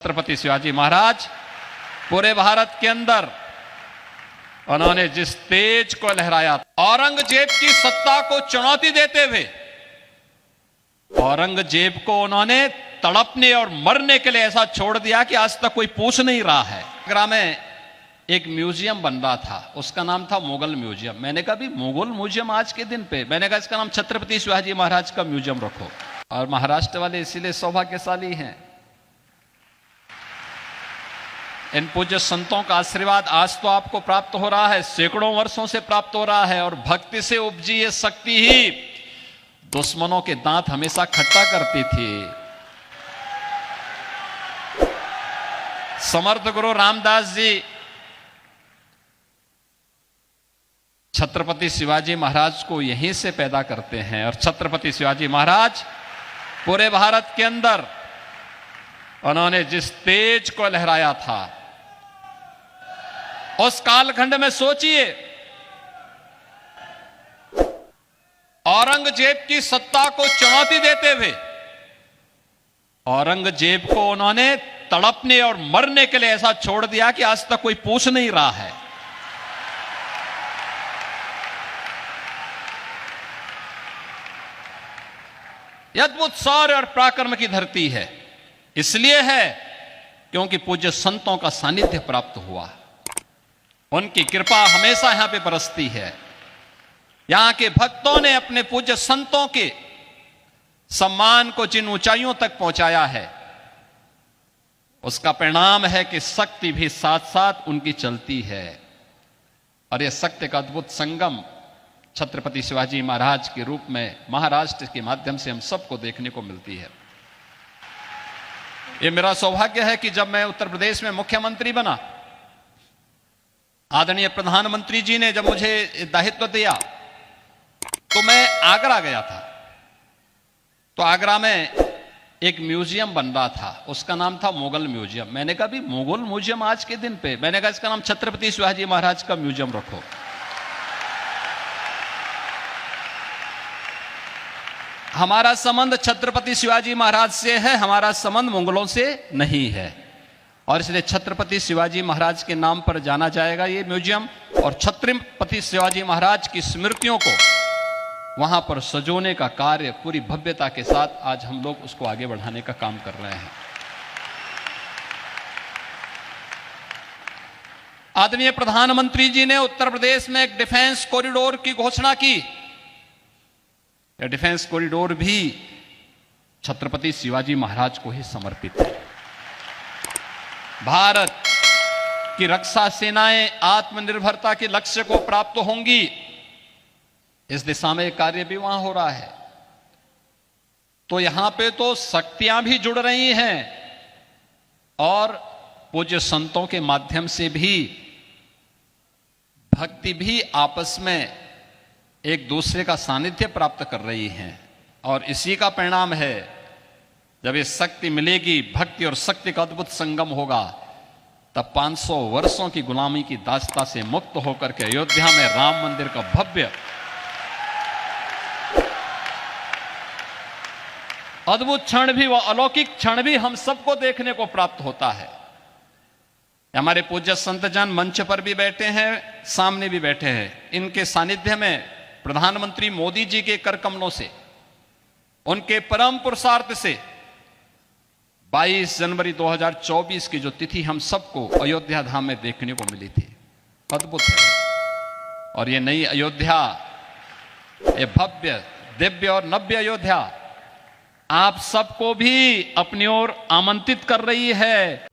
छत्रपति शिवाजी महाराज पूरे भारत के अंदर उन्होंने जिस तेज को लहराया, औरंगजेब की सत्ता को चुनौती देते हुए औरंगजेब को उन्होंने तड़पने और मरने के लिए ऐसा छोड़ दिया कि आज तक कोई पूछ नहीं रहा है। आगरा में एक म्यूजियम बन रहा था, उसका नाम था मुगल म्यूजियम। मैंने कहा भी मुगल म्यूजियम आज के दिन पे, मैंने कहा इसका नाम छत्रपति शिवाजी महाराज का म्यूजियम रखो। और महाराष्ट्र वाले इसीलिए सौभाग्यशाली हैं, इन पूज्य संतों का आशीर्वाद आज तो आपको प्राप्त हो रहा है, सैकड़ों वर्षों से प्राप्त हो रहा है। और भक्ति से उपजी ये शक्ति ही दुश्मनों के दांत हमेशा खट्टा करती थी। समर्थ गुरु रामदास जी छत्रपति शिवाजी महाराज को यहीं से पैदा करते हैं। और छत्रपति शिवाजी महाराज पूरे भारत के अंदर उन्होंने जिस तेज को लहराया था, उस कालखंड में सोचिए, औरंगजेब की सत्ता को चुनौती देते हुए औरंगजेब को उन्होंने तड़पने और मरने के लिए ऐसा छोड़ दिया कि आज तक कोई पूछ नहीं रहा है। यह अद्भुत शौर्य और पराक्रम की धरती है, इसलिए है क्योंकि पूज्य संतों का सानिध्य प्राप्त हुआ। उनकी कृपा हमेशा यहां पे बरसती है। यहां के भक्तों ने अपने पूज्य संतों के सम्मान को जिन ऊंचाइयों तक पहुंचाया है, उसका परिणाम है कि शक्ति भी साथ साथ उनकी चलती है। और यह शक्ति का अद्भुत संगम छत्रपति शिवाजी महाराज के रूप में महाराष्ट्र के माध्यम से हम सबको देखने को मिलती है। यह मेरा सौभाग्य है कि जब मैं उत्तर प्रदेश में मुख्यमंत्री बना, आदरणीय प्रधानमंत्री जी ने जब मुझे दायित्व दिया तो मैं आगरा गया था। तो आगरा में एक म्यूजियम बन रहा था, उसका नाम था मुगल म्यूजियम। मैंने कहा भी मुगल म्यूजियम आज के दिन पे, मैंने कहा इसका नाम छत्रपति शिवाजी महाराज का म्यूजियम रखो। हमारा संबंध छत्रपति शिवाजी महाराज से है, हमारा संबंध मुगलों से नहीं है। और इसलिए छत्रपति शिवाजी महाराज के नाम पर जाना जाएगा ये म्यूजियम। और छत्रपति शिवाजी महाराज की स्मृतियों को वहां पर सजोने का कार्य पूरी भव्यता के साथ आज हम लोग उसको आगे बढ़ाने का काम कर रहे हैं। आदरणीय प्रधानमंत्री जी ने उत्तर प्रदेश में एक डिफेंस कॉरिडोर की घोषणा की। यह डिफेंस कॉरिडोर भी छत्रपति शिवाजी महाराज को ही समर्पित है। भारत की रक्षा सेनाएं आत्मनिर्भरता के लक्ष्य को प्राप्त होंगी, इस दिशा में कार्य भी वहां हो रहा है। तो यहां पे तो शक्तियां भी जुड़ रही हैं और पूज्य संतों के माध्यम से भी भक्ति भी आपस में एक दूसरे का सानिध्य प्राप्त कर रही हैं। और इसी का परिणाम है, जब ये शक्ति मिलेगी, भक्ति और शक्ति का अद्भुत संगम होगा, तब 500 वर्षों की गुलामी की दास्ता से मुक्त होकर के अयोध्या में राम मंदिर का भव्य अद्भुत क्षण भी, वह अलौकिक क्षण भी हम सबको देखने को प्राप्त होता है। हमारे पूज्य संतजन मंच पर भी बैठे हैं, सामने भी बैठे हैं। इनके सानिध्य में प्रधानमंत्री मोदी जी के कर कमलों से, उनके परम पुरुषार्थ से 22 जनवरी 2024 की जो तिथि हम सबको अयोध्या धाम में देखने को मिली थी, अद्भुत है। और ये नई अयोध्या, ये भव्य दिव्य और नव्य अयोध्या आप सबको भी अपनी ओर आमंत्रित कर रही है।